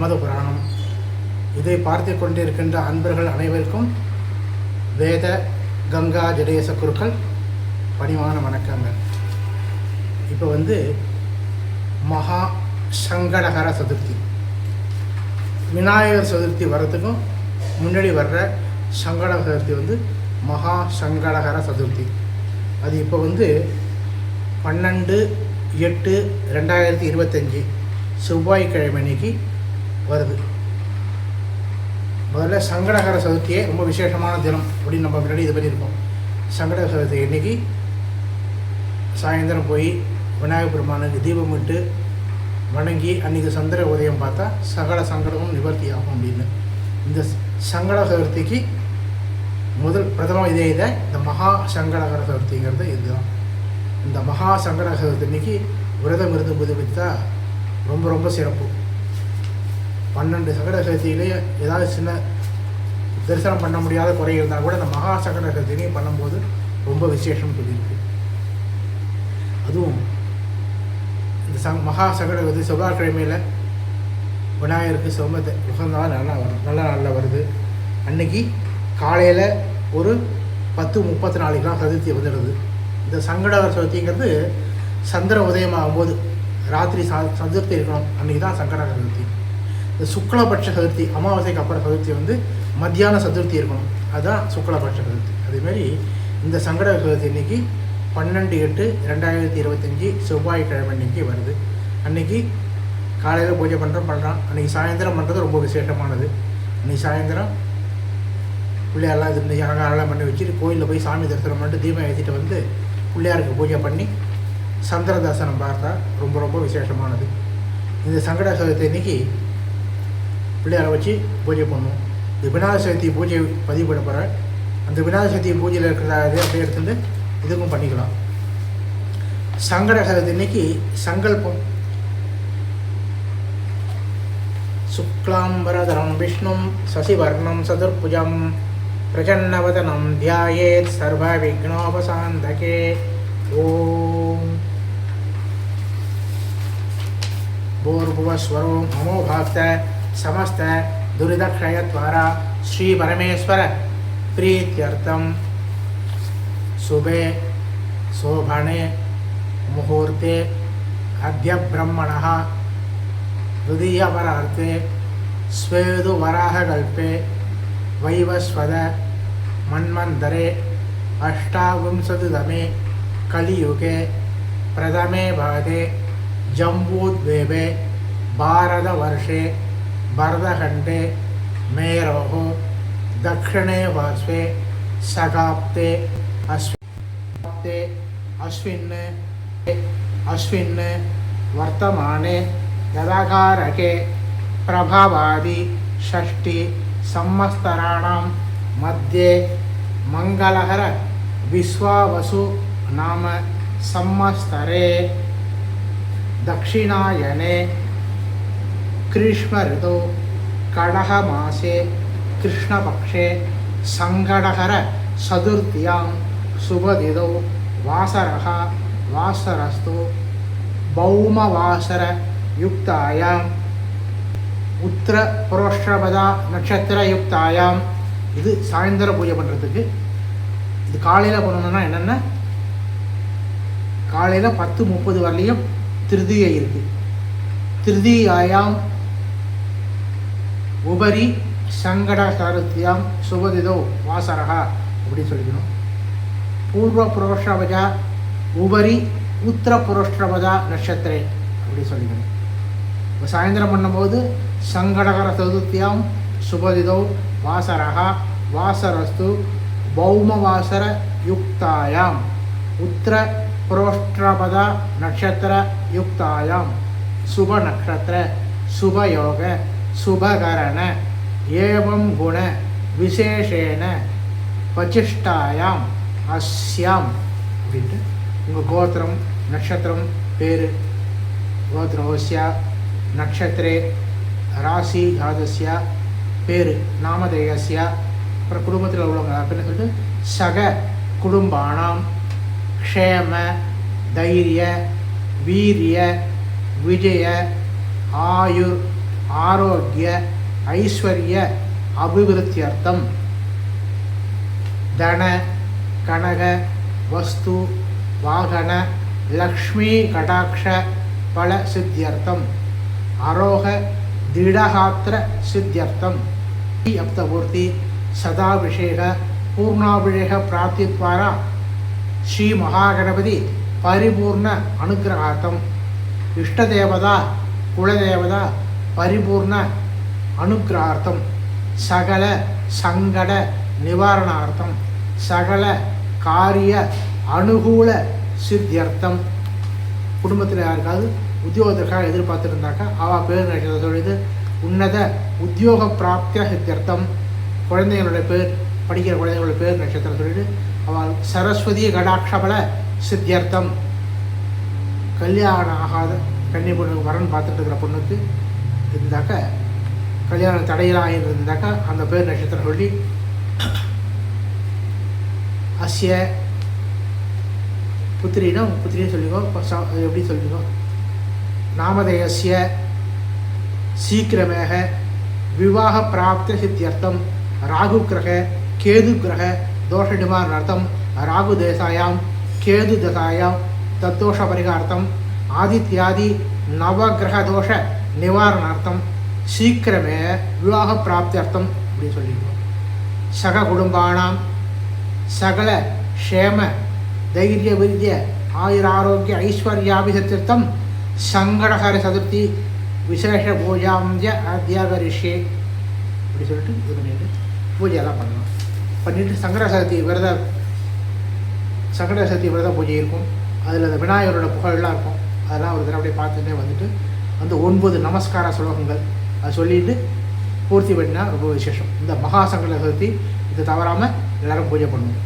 நமது புராணம். இதை பார்த்து கொண்டிருக்கின்ற அன்பர்கள் அனைவருக்கும் வேத கங்கா ஜடேச குருக்கள் பணிவான வணக்கங்கள். இப்போ மகா சங்கடகர சதுர்த்தி, விநாயகர் சதுர்த்தி வர்றதுக்கும் முன்னாடி வர்ற சங்கடகர சதுர்த்தி மகா சங்கடகர சதுர்த்தி. அது இப்போ 12/8/2025 செவ்வாய்க்கிழமை அன்னைக்கு வருது. முதல்ல சங்கடகர சதுர்த்தியே ரொம்ப விசேஷமான தினம் அப்படின்னு நம்ம முன்னாடி இது பண்ணியிருக்கோம். சங்கடகர சதுர்த்தி அன்னைக்கு சாயந்தரம் போய் விநாயகர் பெருமானுக்கு தீபம் விட்டு வணங்கி அன்றைக்கி சந்திர உதயம் பார்த்தா சகல சங்கடமும் நிவர்த்தி ஆகும் அப்படின்னு. இந்த சங்கட சதுர்த்திக்கு பிரதம இதை இந்த மகா சங்கடகர சதுர்த்திங்கிறது இதுதான். இந்த மகா சங்கடகர சதுர்த்தி அன்னைக்கு விரதம் இருந்து புதுப்பித்தா ரொம்ப ரொம்ப சிறப்பு. 12 சங்கட சதுர்த்தியிலேயே ஏதாவது சின்ன தரிசனம் பண்ண முடியாத குறை இருந்தால் கூட இந்த மகா சங்கட சதுர்த்தினையும் பண்ணும்போது ரொம்ப விசேஷம் சொல்லியிருக்கு. அதுவும் இந்த மகா சங்கட சதுர்த்தி செவ்வாய்க்கிழமையில் விநாயகருக்கு உகந்த நல்ல நாளில் வருது. அன்னைக்கு காலையில் ஒரு 10:34 சதுர்த்தி வந்துடுது. இந்த சங்கடகர சதுர்த்திங்கிறது சந்திர உதயமாகும்போது ராத்திரி சதுர்த்தி இருக்கணும், அன்றைக்கி தான் சங்கடகர சதுர்த்தி. இந்த சுக்லபட்ச சதுர்த்தி, அமாவாசைக்கு அப்புறம் சதுர்த்தி மத்தியான சதுர்த்தி இருக்கணும், அதுதான் சுக்லபட்ச சதுர்த்தி. அதேமாதிரி இந்த சங்கடகர சதுர்த்தி அன்றைக்கி 12/8/2025 செவ்வாய்க்கிழமை அன்றைக்கி வருது. அன்றைக்கி காலையில் பூஜை பண்ணுறான். அன்றைக்கி சாயந்தரம் பண்ணுறது ரொம்ப விசேஷமானது. அன்றைக்கி சாயந்தரம் பிள்ளையாரெல்லாம் இது அலங்காரம்லாம் பண்ணி வச்சுட்டு கோயிலில் போய் சாமி தரிசனம் பண்ணிட்டு தீபம் ஏற்றிட்டு பிள்ளையாருக்கு பூஜை பண்ணி சந்திர தரிசனம் பார்த்தா ரொம்ப ரொம்ப விசேஷமானது. இந்த சங்கட சதுர்த்தி அன்னைக்கு பிள்ளையாரை வச்சு பூஜை பண்ணுவோம். இந்த விநாயகர் சதுர்த்தி பூஜை பதிவு பண்ண போகிற அந்த விநாயகர் சதுர்த்தி பூஜையில் இருக்கிறதா அப்படியே எடுத்துட்டு இதுக்கும் பண்ணிக்கலாம். சங்கட சதுர்த்தி அன்னைக்கு சங்கல்பம் சுக்லாம்பரதரம் விஷ்ணும் சசிவர்ணம் சதுர்புஜம் பிரசன்னவதனம் தியாயேத் சர்வ விக்னோபசாந்தகே. ஓம் भूर्भुवस्वरो ममो भक्त समस्त दुरितक्षयद्वारा श्री परमेश्वर प्रीत्यर्थम शुभे शोभने मुहूर्ते अद्य ब्रह्मणः तृतीयपरार्थे स्वेदुवराहकल्पे वैवस्वत मन्वन्तरे अष्टाविंशतितमे कलियुगे प्रथमे भागे जम्बूद्वीपे भारतवर्षे भरतखण्डे मेरोः दक्षिणे पार्श्वे शकाब्दे अश्विन् वर्तमाने यदाकारके प्रभावादि षष्ठी संवत्सराणां मध्ये मंगलहर विश्वावसु नाम संवत्सरे दक्षिणायने ग्रीष्म ऋतु कडः मासे कृष्णपक्षे सङ्गडहर चतुर्थ्यां शुभदिनौ वासरः वासरस्तु भौमवासरयुक्तायां उत्तरपुरोष्ठपदा नक्षत्रयुक्तायां. இது சாயந்தர பூஜை பண்ணுறதுக்கு. இது காலையில் பண்ணணும்னா என்னென்ன, காலையில் 10:30 வரலையும் திருதியை இருக்குது. திருதியாயாம் உபரி சங்கட சாரத்தியாம் சுபதிதோ வாசரகா அப்படின்னு சொல்லிக்கணும். பூர்வ புரோஷ்டபஜா உபரி உத்தர புரோஷ்டபஜா நட்சத்திரே அப்படி சொல்லிக்கணும். இப்போ சாயந்தரம் பண்ணும்போது சங்கடகர சதுர்த்தியாம் சுபதிதோ வாசரகா வாசரஸ்து பௌமவாசர யுக்தாயாம் உத்தர புரோஷ்டபதா நட்சத்திர யுக்தாயாம் சுப நட்சத்திர சுபயோக சுபகரண ஏவம் குண விசேஷேன வசிஷ்டாயாம் அஸ்யாம் அப்படின்ட்டு உங்கள் கோத்திரம் நட்சத்திரம் பேர் கோத்திரோஸ்யா நட்சத்திரே ராசி ஜாதஸ்யா பேர் நாமதேயஸ்யா அப்புறம் குடும்பத்தில் உள்ளவங்க அப்படின்னு சொல்லிட்டு சக குடும்பானாம் க்ஷேம தைரிய வீரிய விஜய ஆயுர் ஆரோக்கிய ஐஸ்வர்ய அபிவிருத்தியர்த்தம் தன கனக வஸ்து வாகன லக்ஷ்மி கடாட்ச பல சித்தியர்த்தம் ஆரோக திடகாத்திர சித்தியர்த்தம் அப்தபூர்த்தி சதாபிஷேக பூர்ணாபிஷேக பிராப்தித்வாரா ஸ்ரீ மகாகணபதி பரிபூர்ண அனுகிரகார்த்தம் இஷ்டதேவதா குலதேவதா பரிபூர்ண அனுகிரகார்த்தம் சகல சங்கட நிவாரணார்த்தம் சகல காரிய அனுகூல சித்தியர்த்தம். குடும்பத்தில் யாருக்காவது உத்தியோகத்திற்காக எதிர்பார்த்துருந்தாக்கா அவள் பேர் நட்சத்திரம் சொல்லிது உன்னத உத்தியோக பிராப்திய சித்தியர்த்தம். குழந்தைகளுடைய பேர் படிக்கிற குழந்தைகளோட பேர் நட்சத்திரம் சொல்லிட்டு அவள் சரஸ்வதி கடாட்சபல சித்தியர்த்தம். கல்யாணம் ஆகாத கன்னி பொண்ணு வரன் பார்த்துட்டு இருக்கிற பொண்ணுக்கு இருந்தாக்கா கல்யாணம் தடையெல்லாம் ஆகியிருந்தாக்கா அந்த பேர் நட்சத்திரம் சொல்லி அஸ்ய புத்திரினா புத்திரின்னு சொல்லிக்கோ, எப்படி சொல்லிக்கோ, நாமதேயஸ்ய சீக்கிரமேக விவாக பிராப்திய சித்தியர்த்தம் ராகு கிரக கேது கிரக தோஷ நிவாரணார்த்தம் ராகு தேசாயாம் கேது தசாயாம் தத்தோஷ பரிகார்த்தம் ஆதித்யாதி நவகிரக தோஷ நிவாரணார்த்தம் சீக்கிரமே விவாக பிராப்தியர்த்தம் அப்படின்னு சொல்லியிருக்கோம். சக குடும்பானாம் சகல க்ஷேம தைரிய விரிய ஆயுராரோக்கிய ஐஸ்வர்யாபிசத்தியர்த்தம் சங்கடஹர சதுர்த்தி விசேஷ பூஜாம்ய அத்தியாகரிஷே அப்படி சொல்லிட்டு இது பண்ணிட்டு பூஜையெல்லாம் பண்ணலாம். பண்ணிவிட்டு சங்கட சதுர்த்தி விரத பூஜை இருக்கும். அதில் அந்த விநாயகரோட புகழெல்லாம் இருக்கும். அதெல்லாம் ஒரு தடவை அப்படியே பார்த்துட்டே வந்துட்டு அந்த 9 நமஸ்கார ஸ்லோகங்கள் அதை சொல்லிட்டு பூர்த்தி பண்ணினா ரொம்ப விசேஷம். இந்த மகா சங்கட சதுர்த்தி இதை தவறாமல் எல்லோரும் பூஜை பண்ணுவோம்.